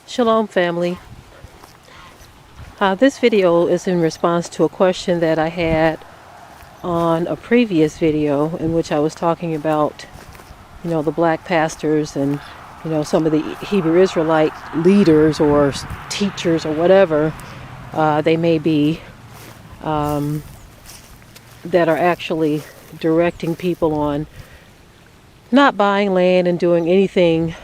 Shalom family. This video is in response to a question that I had on a previous video in which I was talking about, the black pastors and, some of the Hebrew Israelite leaders or teachers or whatever they may be, that are actually directing people on not buying land and doing anything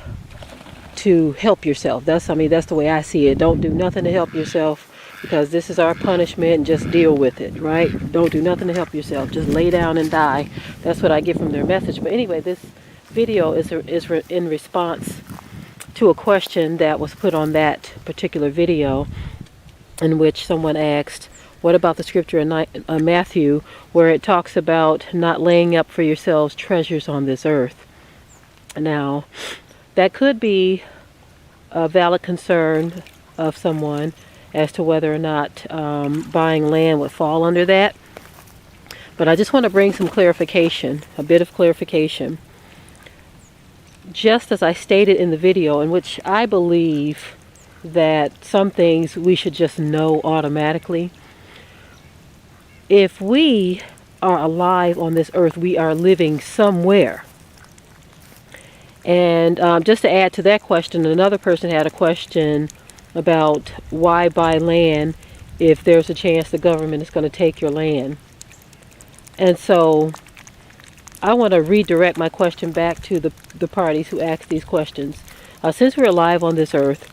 to help yourself. That's the way I see it. Don't do nothing to help yourself, because this is our punishment, and just deal with it, right? Don't do nothing to help yourself. Just lay down and die. That's what I get from their message. But anyway, this video is in response to a question that was put on that particular video, in which someone asked, what about the scripture in Matthew where it talks about not laying up for yourselves treasures on this earth? Now, that could be a valid concern of someone as to whether or not buying land would fall under that. But I just want to bring some clarification, a bit of clarification. Just as I stated in the video, in which I believe that some things we should just know automatically. If we are alive on this earth, we are living somewhere. And just to add to that question, another person had a question about why buy land if there's a chance the government is going to take your land. And so I want to redirect my question back to the parties who asked these questions. Since we're alive on this earth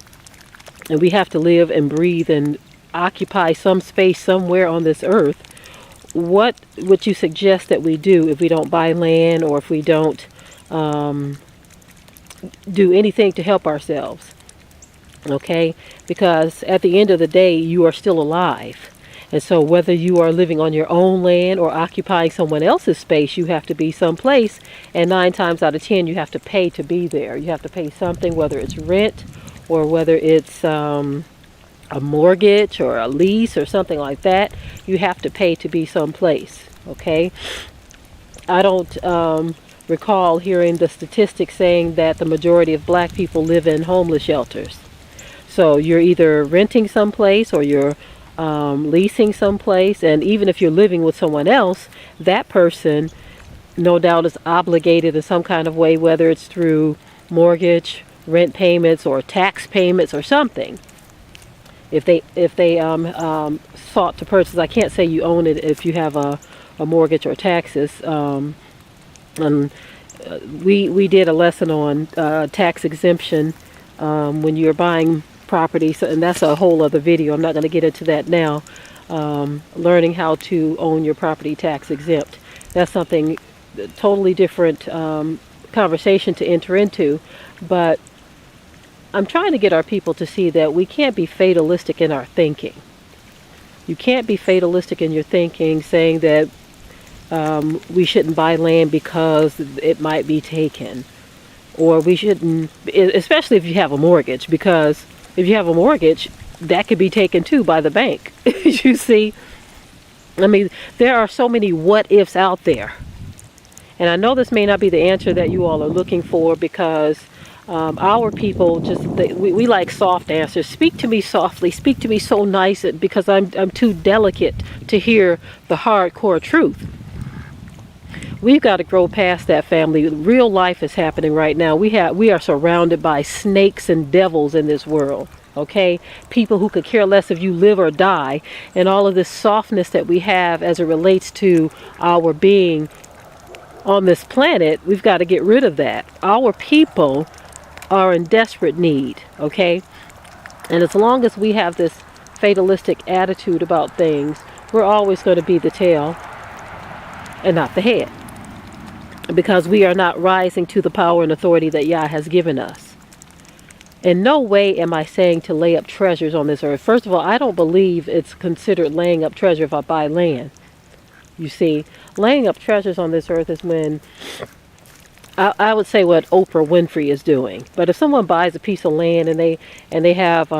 and we have to live and breathe and occupy some space somewhere on this earth, what would you suggest that we do if we don't buy land, or if we don't do anything to help ourselves? Okay, because at the end of the day, you are still alive. And so whether you are living on your own land or occupying someone else's space, you have to be someplace, and 9 times out of 10 you have to pay to be there. You have to pay something, whether it's rent or whether it's a mortgage or a lease or something like that. You have to pay to be someplace. Okay, I don't recall hearing the statistics saying that the majority of black people live in homeless shelters. So you're either renting someplace or you're leasing someplace, and even if you're living with someone else, that person no doubt is obligated in some kind of way, whether it's through mortgage, rent payments, or tax payments or something. If they sought to purchase, I can't say you own it if you have a mortgage or taxes. And we did a lesson on tax exemption when you're buying property, and that's a whole other video. I'm not going to get into that now. Learning how to own your property tax exempt. That's something totally different conversation to enter into. But I'm trying to get our people to see that we can't be fatalistic in our thinking. You can't be fatalistic in your thinking, saying that we shouldn't buy land because it might be taken, or we shouldn't, especially if you have a mortgage, because if you have a mortgage, that could be taken too by the bank. You see, I mean, there are so many what ifs out there, and I know this may not be the answer that you all are looking for, because our people we like soft answers. Speak to me softly, speak to me so nice, because I'm too delicate to hear the hardcore truth. We've got to grow past that, family. Real life is happening right now. We are surrounded by snakes and devils in this world. Okay, people who could care less if you live or die, and all of this softness that we have as it relates to our being on this planet, we've got to get rid of that. Our people are in desperate need. Okay, and as long as we have this fatalistic attitude about things, we're always going to be the tail and not the head, because we are not rising to the power and authority that Yah has given us. In no way am I saying to lay up treasures on this earth. First of all, I don't believe it's considered laying up treasure if I buy land. You see, laying up treasures on this earth is when, I would say, what Oprah Winfrey is doing. But if someone buys a piece of land and they have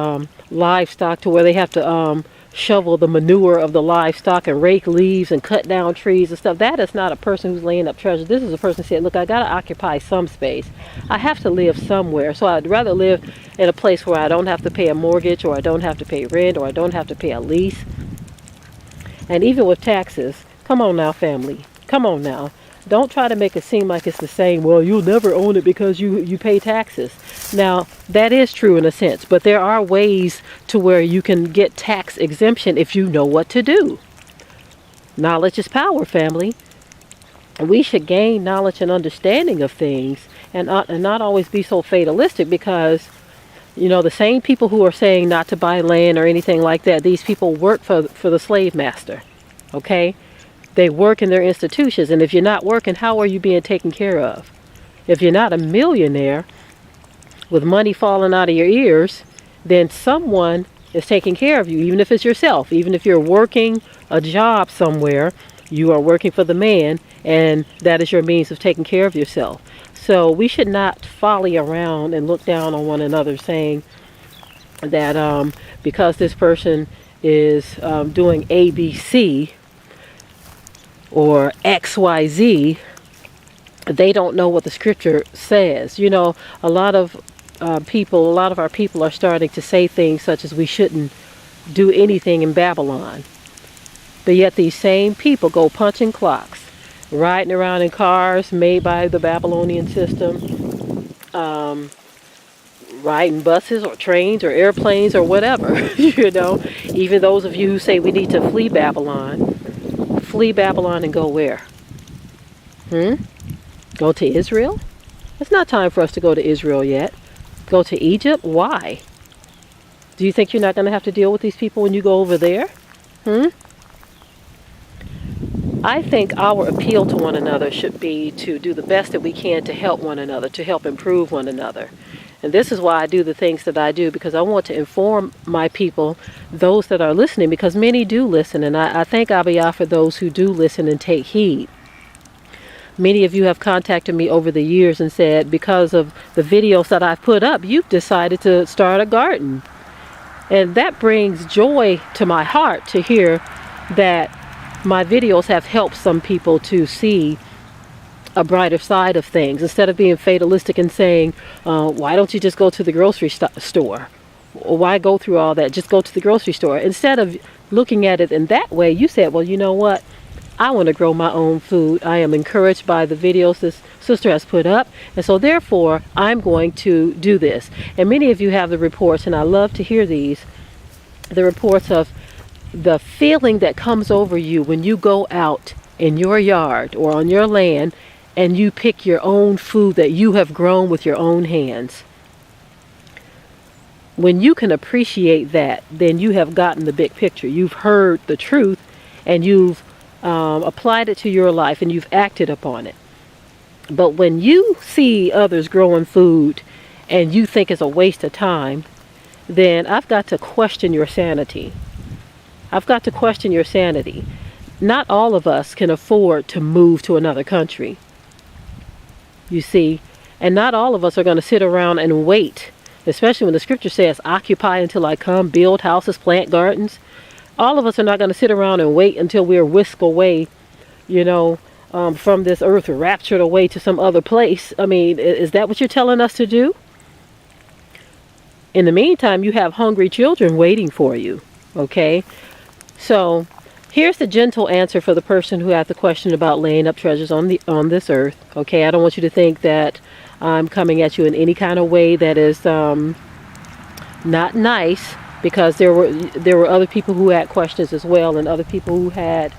livestock to where they have to shovel the manure of the livestock and rake leaves and cut down trees and stuff. That is not a person who's laying up treasure. This is a person who said, look, I got to occupy some space. I have to live somewhere. So I'd rather live in a place where I don't have to pay a mortgage, or I don't have to pay rent, or I don't have to pay a lease. And even with taxes, come on now, family. Come on now. Don't try to make it seem like it's the same. Well, you'll never own it because you pay taxes. Now, that is true in a sense, but there are ways to where you can get tax exemption if you know what to do. Knowledge is power, family. We should gain knowledge and understanding of things, and not always be so fatalistic, because, you know, the same people who are saying not to buy land or anything like that, these people work for the slave master, okay? They work in their institutions, and if you're not working, how are you being taken care of? If you're not a millionaire with money falling out of your ears, then someone is taking care of you, even if it's yourself. Even if you're working a job somewhere, you are working for the man, and that is your means of taking care of yourself. So we should not folly around and look down on one another, saying that because this person is doing ABC or XYZ, they don't know what the scripture says. You know, a lot of our people are starting to say things such as we shouldn't do anything in Babylon. But yet these same people go punching clocks, riding around in cars made by the Babylonian system, riding buses or trains or airplanes or whatever. You know, even those of you who say we need to flee Babylon and go where? Go to Israel? It's not time for us to go to Israel yet. Go to Egypt? Why? Do you think you're not going to have to deal with these people when you go over there? I think our appeal to one another should be to do the best that we can to help one another, to help improve one another. And this is why I do the things that I do, because I want to inform my people, those that are listening, because many do listen, and I thank Abiyah for those who do listen and take heed. Many of you have contacted me over the years and said, because of the videos that I've put up, you've decided to start a garden. And that brings joy to my heart to hear that my videos have helped some people to see a brighter side of things, instead of being fatalistic and saying, why don't you just go to the grocery store? Or why go through all that? Just go to the grocery store. Instead of looking at it in that way, you said, well, you know what? I want to grow my own food. I am encouraged by the videos this sister has put up, and so therefore I'm going to do this. And many of you have the reports, and I love to hear these, the reports of the feeling that comes over you when you go out in your yard or on your land and you pick your own food that you have grown with your own hands. When you can appreciate that, then you have gotten the big picture. You've heard the truth, and you've applied it to your life, and you've acted upon it. But when you see others growing food and you think it's a waste of time, then I've got to question your sanity. I've got to question your sanity. Not all of us can afford to move to another country, you see, and not all of us are going to sit around and wait, especially when the scripture says, occupy until I come, build houses, plant gardens. All of us are not going to sit around and wait until we're whisked away, you know, from this earth, or raptured away to some other place. I mean, is that what you're telling us to do? In the meantime, you have hungry children waiting for you, okay? So here's the gentle answer for the person who had the question about laying up treasures on this earth. Okay, I don't want you to think that I'm coming at you in any kind of way that is not nice, because there were other people who had questions as well, and other people who had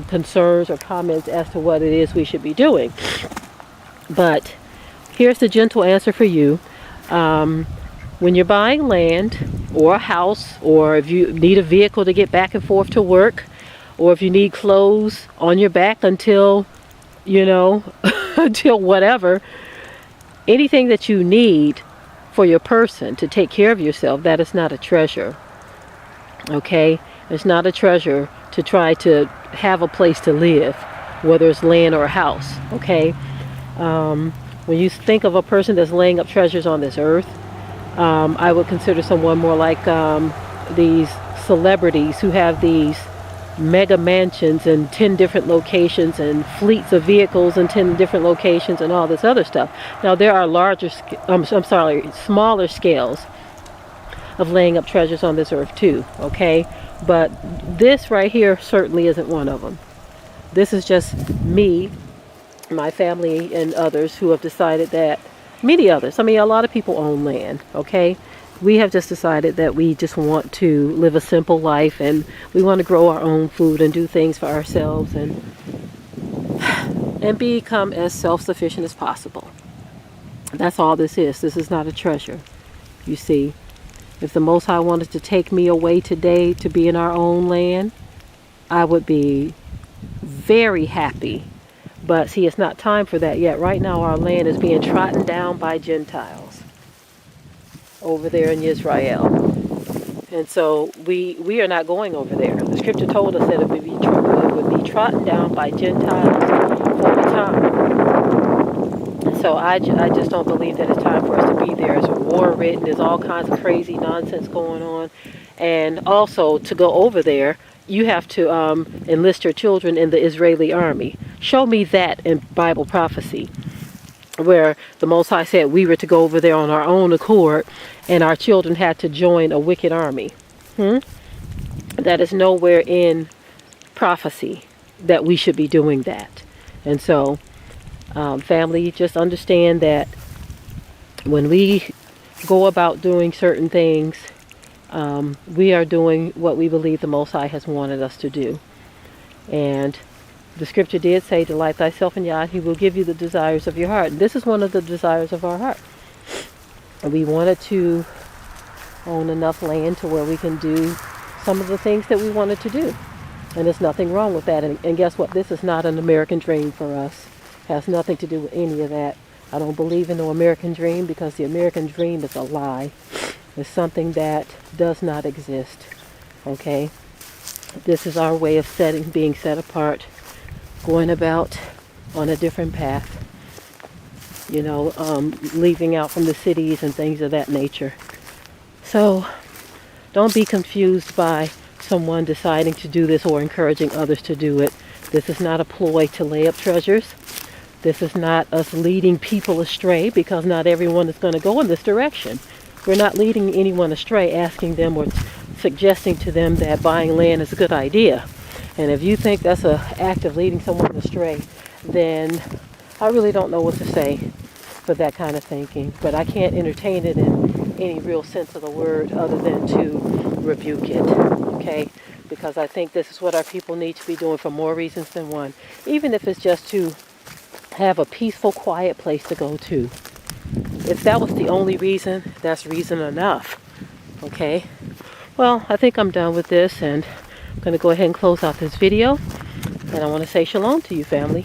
concerns or comments as to what it is we should be doing. But here's the gentle answer for you. When you're buying land or a house, or if you need a vehicle to get back and forth to work, or if you need clothes on your back until, you know, until whatever, anything that you need for your person to take care of yourself, that is not a treasure. Okay? It's not a treasure to try to have a place to live, whether it's land or a house. Okay? When you think of a person that's laying up treasures on this earth, I would consider someone more like these celebrities who have these mega mansions in 10 different locations and fleets of vehicles in 10 different locations and all this other stuff. Now there are smaller scales of laying up treasures on this earth too, okay? But this right here certainly isn't one of them. This is just me, my family, and others who have decided that, many others, I mean, a lot of people own land, okay? We have just decided that we just want to live a simple life, and we want to grow our own food and do things for ourselves and become as self-sufficient as possible. That's all this is. This is not a treasure. You see, if the Most High wanted to take me away today to be in our own land, I would be very happy. But see, it's not time for that yet. Right now our land is being trodden down by Gentiles over there in Israel. And so we are not going over there. The scripture told us that it would be trodden down by Gentiles for a time. So I just don't believe that it's time for us to be there. There's a war written. There's all kinds of crazy nonsense going on. And also, to go over there, you have to enlist your children in the Israeli army. Show me that in Bible prophecy, where the Most High said we were to go over there on our own accord, and our children had to join a wicked army. That is nowhere in prophecy that we should be doing that. And so, family, just understand that when we go about doing certain things, we are doing what we believe the Most High has wanted us to do. And the scripture did say, delight thyself in Yah, He will give you the desires of your heart. And this is one of the desires of our heart. And we wanted to own enough land to where we can do some of the things that we wanted to do. And there's nothing wrong with that. And guess what? This is not an American dream for us. It has nothing to do with any of that. I don't believe in no American dream, because the American dream is a lie. It's something that does not exist. Okay? This is our way of being set apart, going about on a different path. You know, leaving out from the cities and things of that nature. So, don't be confused by someone deciding to do this or encouraging others to do it. This is not a ploy to lay up treasures. This is not us leading people astray, because not everyone is going to go in this direction. We're not leading anyone astray, asking them or suggesting to them that buying land is a good idea. And if you think that's an act of leading someone astray, then I really don't know what to say for that kind of thinking. But I can't entertain it in any real sense of the word other than to rebuke it, okay? Because I think this is what our people need to be doing for more reasons than one. Even if it's just to have a peaceful, quiet place to go to. If that was the only reason, that's reason enough, okay? Well, I think I'm done with this, and I'm going to go ahead and close out this video. And I want to say shalom to you, family.